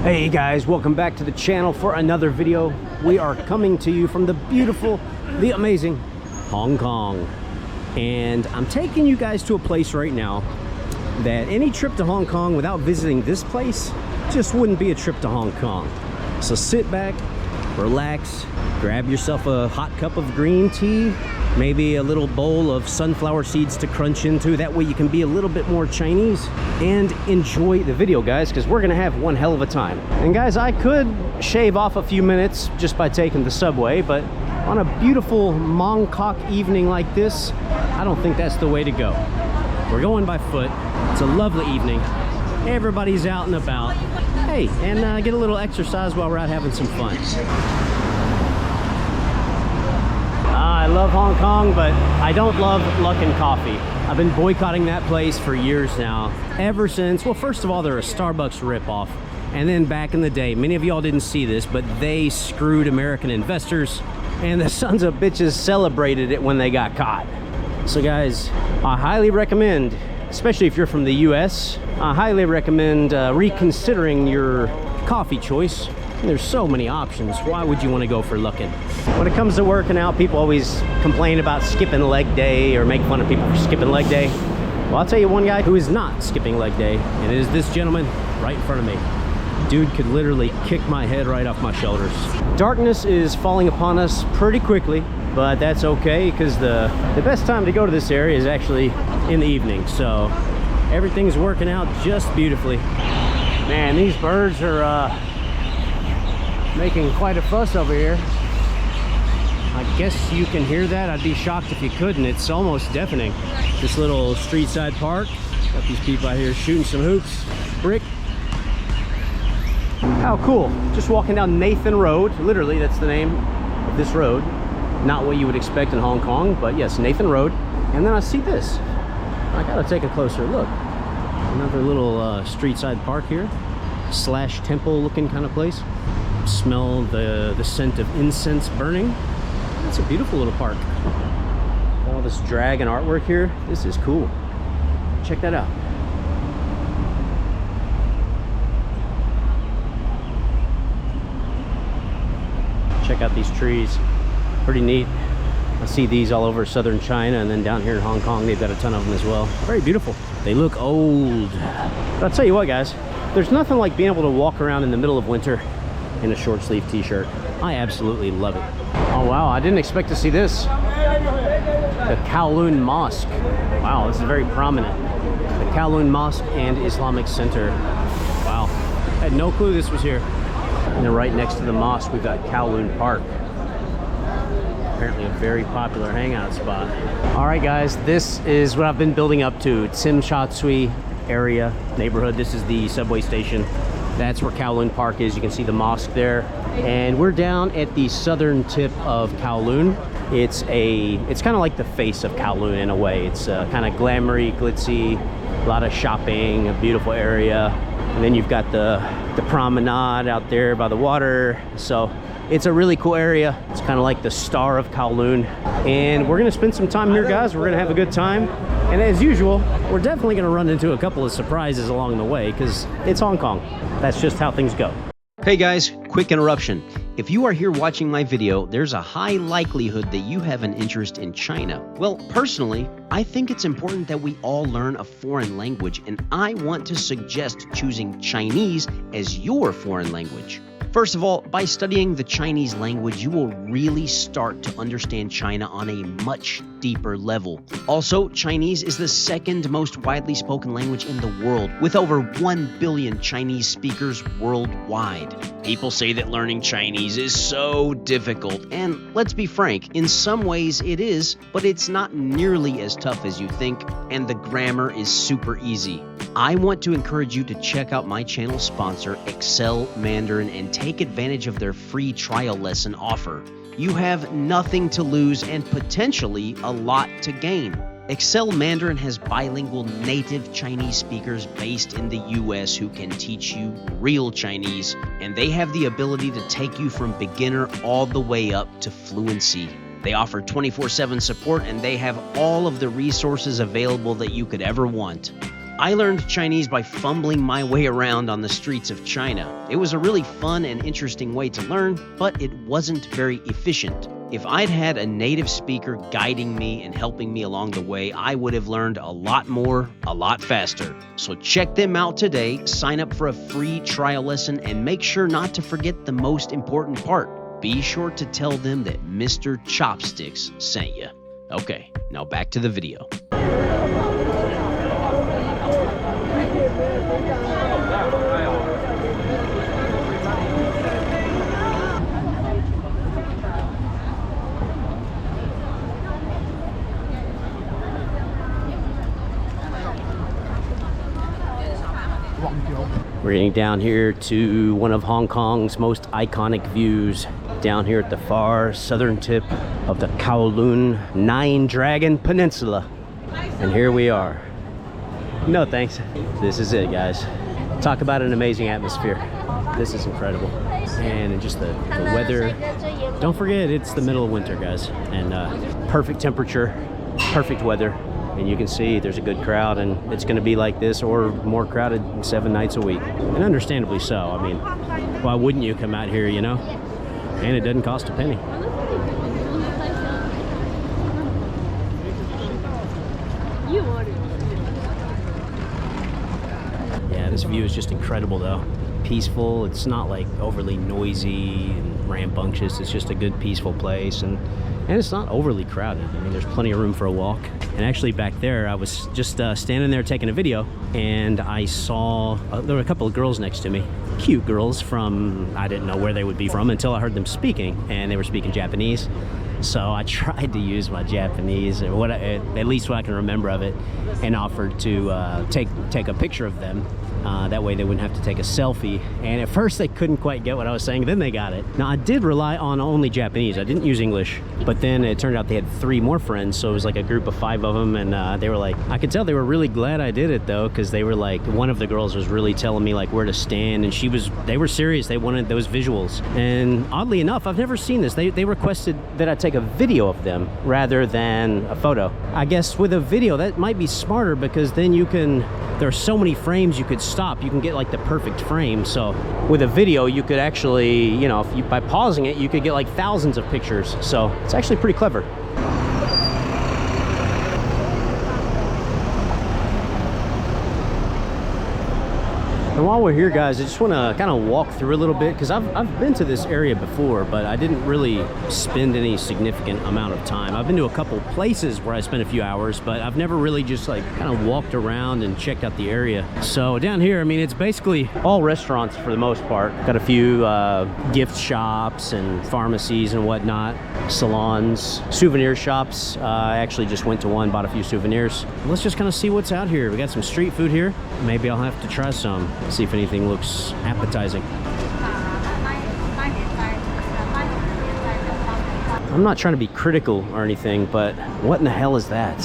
Hey guys, welcome back to the channel for another video. We are coming to you from the beautiful, the amazing Hong Kong. And I'm taking you guys to a place right now that any trip to Hong Kong without visiting this place just wouldn't be a trip to Hong Kong. So sit back, relax, grab yourself a hot cup of green tea, maybe a little bowl of sunflower seeds to crunch into. That way you can be a little bit more Chinese and enjoy the video, guys, because we're gonna have one hell of a time. And guys, I could shave off a few minutes just by taking the subway, but on a beautiful Mong Kok evening like this, I don't think that's the way to go. We're going by foot. It's a lovely evening. Everybody's out and about. Hey, and get a little exercise while we're out having some fun. I love Hong Kong, but I don't love Luckin Coffee. I've been boycotting that place for years now. Ever since, well, first of all, they're a Starbucks ripoff. And then back in the day, many of y'all didn't see this, but they screwed American investors, and the sons of bitches celebrated it when they got caught. So guys, I highly recommend, especially if you're from the US, I highly recommend reconsidering your coffee choice. There's so many options. Why would you want to go for Luckin? When it comes to working out, people always complain about skipping leg day or make fun of people for skipping leg day. Well, I'll tell you one guy who is not skipping leg day, and it is this gentleman right in front of me. Dude could literally kick my head right off my shoulders. Darkness is falling upon us pretty quickly, but that's okay, because the best time to go to this area is actually in the evening. So everything's working out just beautifully. Man, these birds are making quite a fuss over here. I guess you can hear that. I'd be shocked if you couldn't. It's almost deafening. This little street side park. Got these people out here shooting some hoops. Brick. How cool. Just walking down Nathan Road. Literally, that's the name of this road. Not what you would expect in Hong Kong, but yes, Nathan Road. And then I see this. I gotta take a closer look. Another little street side park here. Slash temple looking kind of place. Smell the scent of incense burning. It's a beautiful little park. All this dragon artwork here. This is cool. Check that out. Check out these trees. Pretty neat. I see these all over southern China, and then down here in Hong Kong they've got a ton of them as well. Very beautiful. They look old. But I'll tell you what, guys, there's nothing like being able to walk around in the middle of winter in a short sleeve t-shirt. I absolutely love it. Oh wow, I didn't expect to see this. The Kowloon Mosque. Wow, this is very prominent. The Kowloon Mosque and Islamic Center. Wow, I had no clue this was here. And then right next to the mosque, we've got Kowloon Park. Apparently a very popular hangout spot. All right, guys, this is what I've been building up to. Tsim Sha Tsui area, neighborhood. This is the subway station. That's where Kowloon Park is. You can see the mosque there. And we're down at the southern tip of Kowloon. It's kind of like the face of Kowloon in a way. It's kind of glamoury, glitzy, a lot of shopping, a beautiful area. And then you've got the promenade out there by the water. So it's a really cool area. It's kind of like the star of Kowloon. And we're gonna spend some time here, guys. We're gonna have a good time. And as usual, we're definitely gonna run into a couple of surprises along the way, because it's Hong Kong. That's just how things go. Hey guys, quick interruption. If you are here watching my video, there's a high likelihood that you have an interest in China. Well, personally, I think it's important that we all learn a foreign language, and I want to suggest choosing Chinese as your foreign language. First of all, by studying the Chinese language, you will really start to understand China on a much deeper level. Also, Chinese is the second most widely spoken language in the world, with over 1 billion Chinese speakers worldwide. People say that learning Chinese is so difficult, and let's be frank, in some ways it is, but it's not nearly as tough as you think, and the grammar is super easy. I want to encourage you to check out my channel sponsor, Excel Mandarin, and take advantage of their free trial lesson offer. You have nothing to lose and potentially a lot to gain. Excel Mandarin has bilingual native Chinese speakers based in the US who can teach you real Chinese, and they have the ability to take you from beginner all the way up to fluency. They offer 24/7 support, and they have all of the resources available that you could ever want. I learned Chinese by fumbling my way around on the streets of China. It was a really fun and interesting way to learn, but it wasn't very efficient. If I'd had a native speaker guiding me and helping me along the way, I would have learned a lot more, a lot faster. So check them out today, sign up for a free trial lesson, and make sure not to forget the most important part. Be sure to tell them that Mr. Chopsticks sent you. Okay, now back to the video. We're getting down here to one of Hong Kong's most iconic views, down here at the far southern tip of the Kowloon Nine Dragon Peninsula. And here we are. No thanks. This is it, guys. Talk about an amazing atmosphere. This is incredible. And just the weather. Don't forget, it's the middle of winter, guys. And perfect temperature, perfect weather. And you can see there's a good crowd, and it's going to be like this or more crowded 7 nights a week. And understandably so. I mean, why wouldn't you come out here, you know? And it doesn't cost a penny. Yeah, this view is just incredible though. Peaceful. It's not like overly noisy and rambunctious. It's just a good peaceful place, and it's not overly crowded. I mean, there's plenty of room for a walk. And actually back there, I was just standing there taking a video, and I saw there were a couple of girls next to me, cute girls from, I didn't know where they would be from until I heard them speaking, and they were speaking Japanese. So I tried to use my Japanese, or at least what I can remember of it, and offered to take a picture of them. That way they wouldn't have to take a selfie. And at first they couldn't quite get what I was saying, then they got it. Now I did rely on only Japanese, I didn't use English, but then it turned out they had 3 more friends, so it was like a group of 5 of them, and they were like, I could tell they were really glad I did it though, because they were like, one of the girls was really telling me like where to stand, and they were serious, they wanted those visuals. And oddly enough, I've never seen this, they requested that I take a video of them rather than a photo. I guess with a video that might be smarter, because then there are so many frames you could stop, you can get like the perfect frame. So with a video you could actually, you know, by pausing it, you could get like thousands of pictures. So it's actually pretty clever. And while we're here, guys, I just want to kind of walk through a little bit, because I've been to this area before, but I didn't really spend any significant amount of time. I've been to a couple places where I spent a few hours, but I've never really just like kind of walked around and checked out the area. So down here, I mean, it's basically all restaurants for the most part. Got a few gift shops and pharmacies and whatnot, salons, souvenir shops. I actually just went to one, bought a few souvenirs. Let's just kind of see what's out here. We got some street food here. Maybe I'll have to try some. See if anything looks appetizing. I'm not trying to be critical or anything, but what in the hell is that?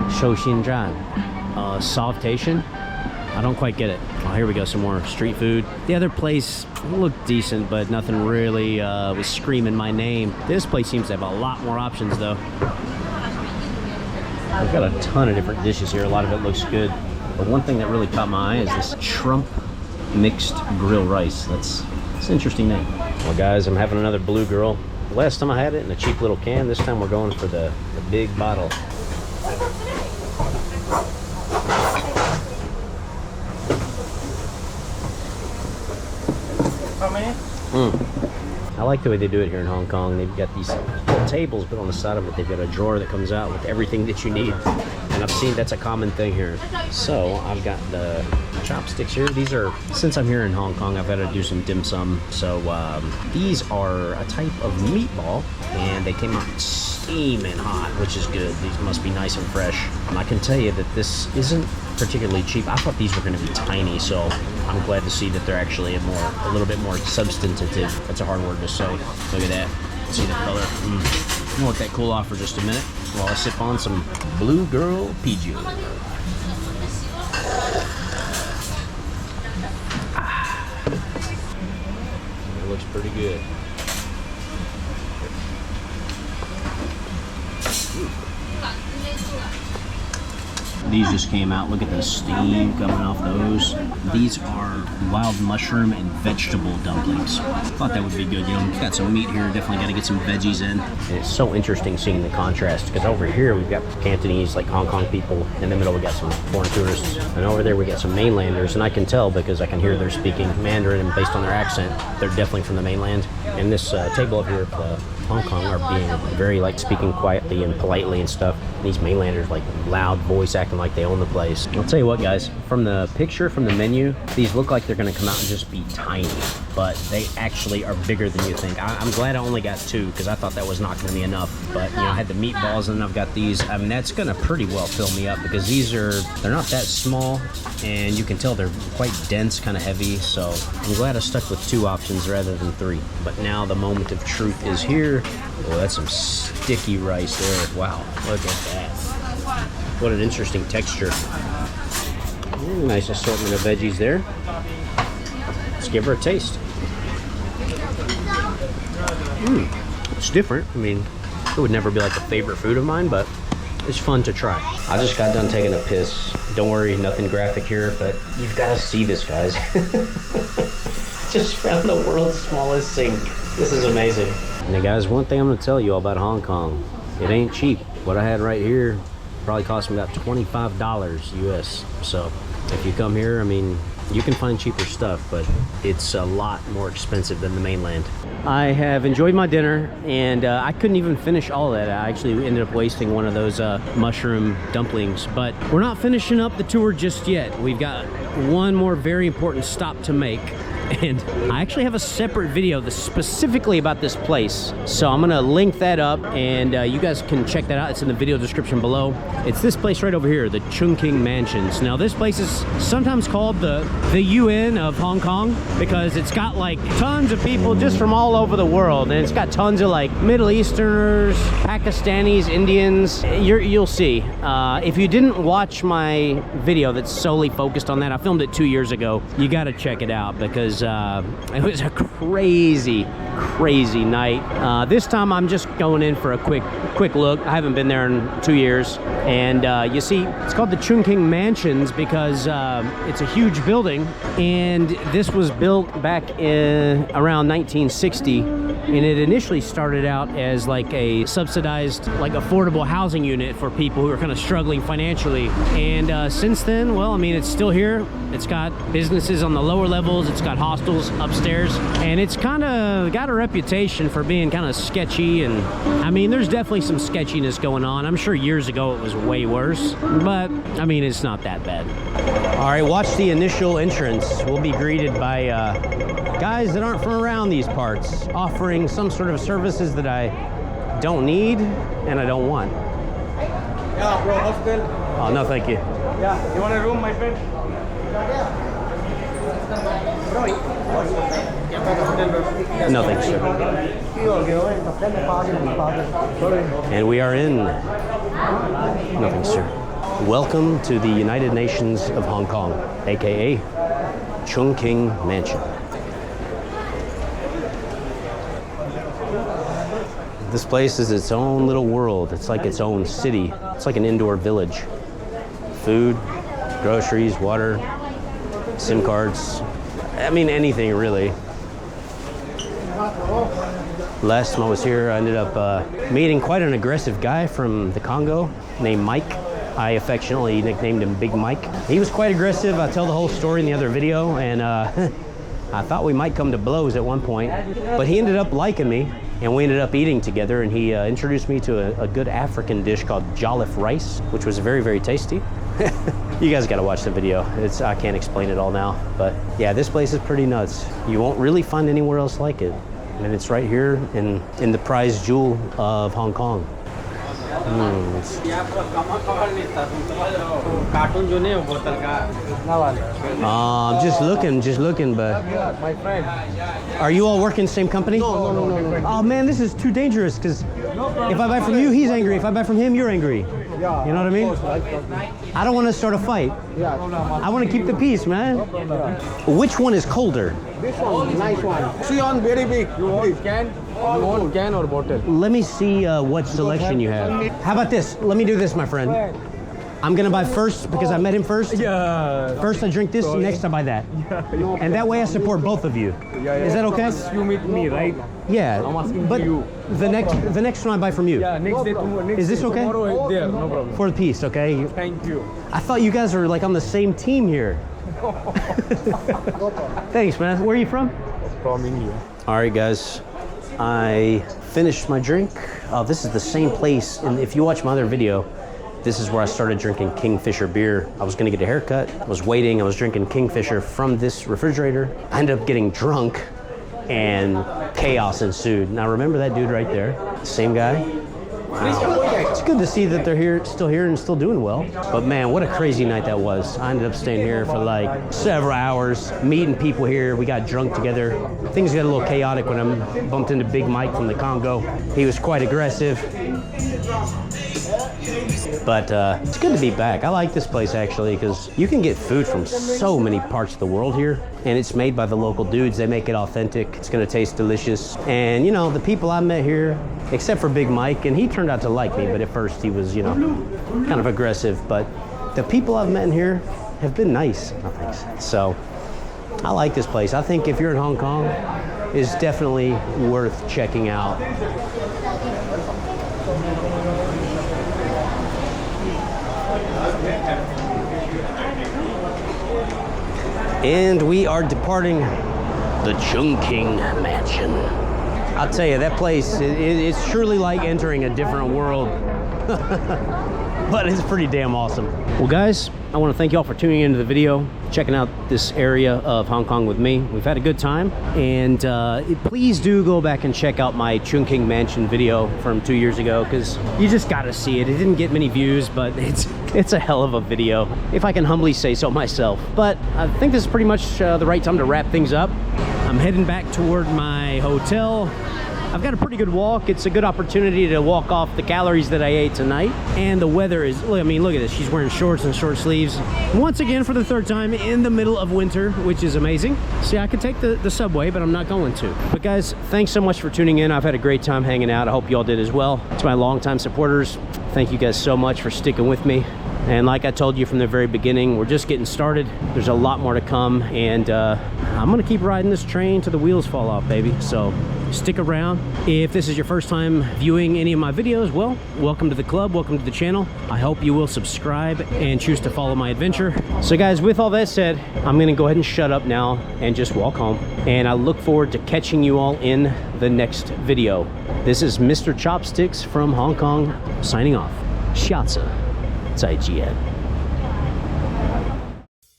Shou Xin Zhan. Sautation? I don't quite get it. Oh, here we go, some more street food. The other place looked decent, but nothing really was screaming my name. This place seems to have a lot more options though. We've got a ton of different dishes here. A lot of it looks good. But one thing that really caught my eye is this shrimp mixed grilled rice. That's an interesting name. Well, guys, I'm having another Blue Girl. Last time I had it in a cheap little can. This time we're going for the big bottle. How many? I like the way they do it here in Hong Kong. They've got these little tables, but on the side of it, they've got a drawer that comes out with everything that you need. And I've seen that's a common thing here. So I've got the chopsticks here. These are, since I'm here in Hong Kong, I've got to do some dim sum. So these are a type of meatball, and they came out steaming hot, which is good. These must be nice and fresh. And I can tell you that this isn't particularly cheap. I thought these were going to be tiny, so I'm glad to see that they're actually a little bit more substantive. That's a hard word to say. Look at that. See the color. I'm gonna let that cool off for just a minute while I sip on some Blue Girl PG. It looks pretty good. These just came out. Look at the steam coming off those. These are wild mushroom and vegetable dumplings. Thought that would be good. You know, got some meat here. Definitely got to get some veggies in. And it's so interesting seeing the contrast because over here we've got Cantonese, like Hong Kong people. In the middle we got some foreign tourists, and over there we got some mainlanders. And I can tell because I can hear they're speaking Mandarin, and based on their accent, they're definitely from the mainland. And this table up here at Hong Kong are being very like speaking quietly and politely and stuff. These mainlanders like loud voice acting like they own the place. I'll tell you what, guys, from the picture, from the menu, these look like they're gonna come out and just be tiny, but they actually are bigger than you think. I'm glad I only got 2 because I thought that was not gonna be enough. But you know, I had the meatballs and I've got these. I mean, that's gonna pretty well fill me up because they're not that small, and you can tell they're quite dense, kind of heavy. So I'm glad I stuck with 2 options rather than 3. But now the moment of truth is here. Oh, that's some sticky rice there. Wow, look at that. What an interesting texture. Nice assortment of veggies there. Let's give her a taste. It's different. I mean, it would never be like a favorite food of mine, but it's fun to try. I just got done taking a piss. Don't worry, nothing graphic here, but you've got to see this, guys. Just found the world's smallest sink. This is amazing. Now, guys, one thing I'm going to tell you all about Hong Kong. It ain't cheap. What I had right here probably cost me about $25 US. So if you come here, I mean, you can find cheaper stuff, but it's a lot more expensive than the mainland. I have enjoyed my dinner, and I couldn't even finish all of that. I actually ended up wasting one of those mushroom dumplings, but we're not finishing up the tour just yet. We've got one more very important stop to make. And I actually have a separate video that's specifically about this place. So I'm gonna link that up, and you guys can check that out. It's in the video description below. It's this place right over here, the Chungking Mansions. Now this place is sometimes called the UN of Hong Kong because it's got like tons of people just from all over the world. And it's got tons of like Middle Easterners, Pakistanis, Indians. You'll see. If you didn't watch my video that's solely focused on that, I filmed it 2 years ago. You gotta check it out because it was a crazy night. This time I'm just going in for a quick look. I haven't been there in 2 years, and you see it's called the Chungking Mansions because it's a huge building, and this was built back in around 1960, and it initially started out as like a subsidized, like affordable housing unit for people who are kind of struggling financially. And since then, well, I mean, it's still here. It's got businesses on the lower levels. It's got hostels upstairs, and it's kind of got a reputation for being kind of sketchy. And I mean, there's definitely some sketchiness going on. I'm sure years ago it was way worse, but I mean, it's not that bad. All right, watch the initial entrance. We'll be greeted by guys that aren't from around these parts, offering some sort of services that I don't need and I don't want. Yeah, bro, hostel. Oh, no, thank you. Yeah, you want a room, my friend? No, thanks, sir. And we are in. No, thanks, sir. Welcome to the United Nations of Hong Kong, aka Chungking Mansion. This place is its own little world. It's like its own city. It's like an indoor village. Food, groceries, water, SIM cards. I mean, anything really. Last time I was here, I ended up meeting quite an aggressive guy from the Congo named Mike. I affectionately nicknamed him Big Mike. He was quite aggressive. I tell the whole story in the other video, and I thought we might come to blows at one point, but he ended up liking me, and we ended up eating together, and he introduced me to a good African dish called jollof rice, which was very, very tasty. You guys gotta watch the video. I can't explain it all now, but yeah, this place is pretty nuts. You won't really find anywhere else like it. And it's right here in the prized jewel of Hong Kong. I'm just looking, but My friend. are you all working the same company? No. Oh man, this is too dangerous because if I buy from you, he's angry. If I buy from him, you're angry. Yeah. You know what I mean? I don't want to start a fight. Yeah. I want to keep the peace, man. Which one is colder? This one, nice one. See on very big. You want can? You want can or bottle? Let me see what selection you have. How about this? Let me do this, my friend. I'm gonna buy first because I met him first. Yeah. First I drink this, next I buy that. And that way I support both of you. Is that okay? You meet me, right? Yeah. I'm asking but you. The next one I buy from you. Yeah, next day tomorrow. Is this okay? Tomorrow there, no problem. For the piece, okay? Thank you. I thought you guys were like on the same team here. Thanks, man. Where are you from? From India. All right, guys. I finished my drink. Oh, this is the same place. And if you watch my other video, this is where I started drinking Kingfisher beer. I was gonna get a haircut. I was waiting. I was drinking Kingfisher from this refrigerator. I ended up getting drunk and chaos ensued. Now remember that dude right there? Same guy? Wow. It's good to see that they're here, still here and still doing well. But man, what a crazy night that was. I ended up staying here for like several hours, meeting people here. We got drunk together. Things got a little chaotic when I bumped into Big Mike from the Congo. He was quite aggressive. But it's good to be back. I like this place actually because you can get food from so many parts of the world here, and it's made by the local dudes. They make it authentic. It's gonna taste delicious. And you know, the people I met here, except for Big Mike, and he turned out to like me, but at first he was, you know, kind of aggressive. But the people I've met in here have been nice, I think. So I like this place. I think if you're in Hong Kong, it's definitely worth checking out. And we are departing the Chungking Mansion. I'll tell you, that place, it's truly like entering a different world. But it's pretty damn awesome. Well guys, I want to thank you all for tuning into the video, checking out this area of Hong Kong with me. We've had a good time, and please do go back and check out my Chungking Mansion video from 2 years ago, because you just gotta see it. It didn't get many views, but it's a hell of a video, if I can humbly say so myself. But I think this is pretty much the right time to wrap things up. I'm heading back toward my hotel. I've got a pretty good walk. It's a good opportunity to walk off the calories that I ate tonight. And the weather is, I mean, look at this. She's wearing shorts and short sleeves. Once again, for the third time in the middle of winter, which is amazing. See, I could take the subway, but I'm not going to. But guys, thanks so much for tuning in. I've had a great time hanging out. I hope you all did as well. To my longtime supporters, thank you guys so much for sticking with me. And like I told you from the very beginning, we're just getting started. There's a lot more to come, and I'm gonna keep riding this train till the wheels fall off, baby. So stick around. If this is your first time viewing any of my videos, well, welcome to the club, welcome to the channel. I hope you will subscribe and choose to follow my adventure. So guys, with all that said, I'm gonna go ahead and shut up now and just walk home. And I look forward to catching you all in the next video. This is Mr. Chopsticks from Hong Kong, signing off. 下次再见.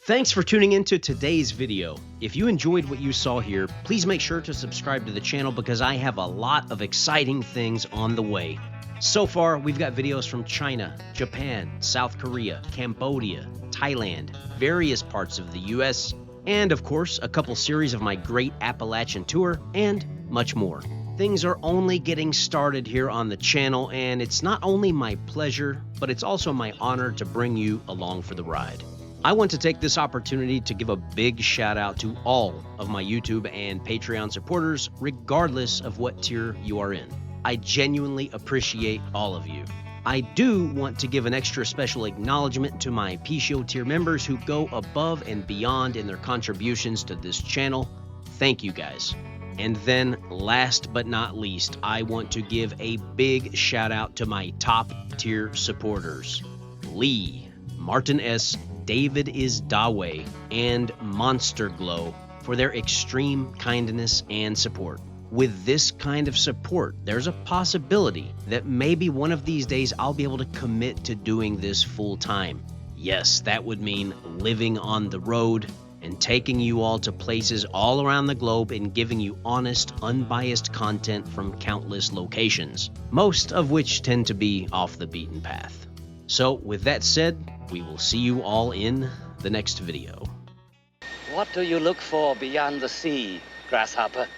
Thanks for tuning into today's video. If you enjoyed what you saw here, please make sure to subscribe to the channel because I have a lot of exciting things on the way. So far, we've got videos from China, Japan, South Korea, Cambodia, Thailand, various parts of the US, and of course, a couple series of my Great Appalachian Tour, and much more. Things are only getting started here on the channel, and it's not only my pleasure, but it's also my honor to bring you along for the ride. I want to take this opportunity to give a big shout out to all of my YouTube and Patreon supporters, regardless of what tier you are in. I genuinely appreciate all of you. I do want to give an extra special acknowledgement to my PSHO tier members who go above and beyond in their contributions to this channel. Thank you guys. And then, last but not least, I want to give a big shout out to my top tier supporters. Lee, Martin S., David is Dawe, and Monster Glow for their extreme kindness and support. With this kind of support, there's a possibility that maybe one of these days I'll be able to commit to doing this full time. Yes, that would mean living on the road and taking you all to places all around the globe and giving you honest, unbiased content from countless locations, most of which tend to be off the beaten path. So with that said, we will see you all in the next video. What do you look for beyond the sea, grasshopper?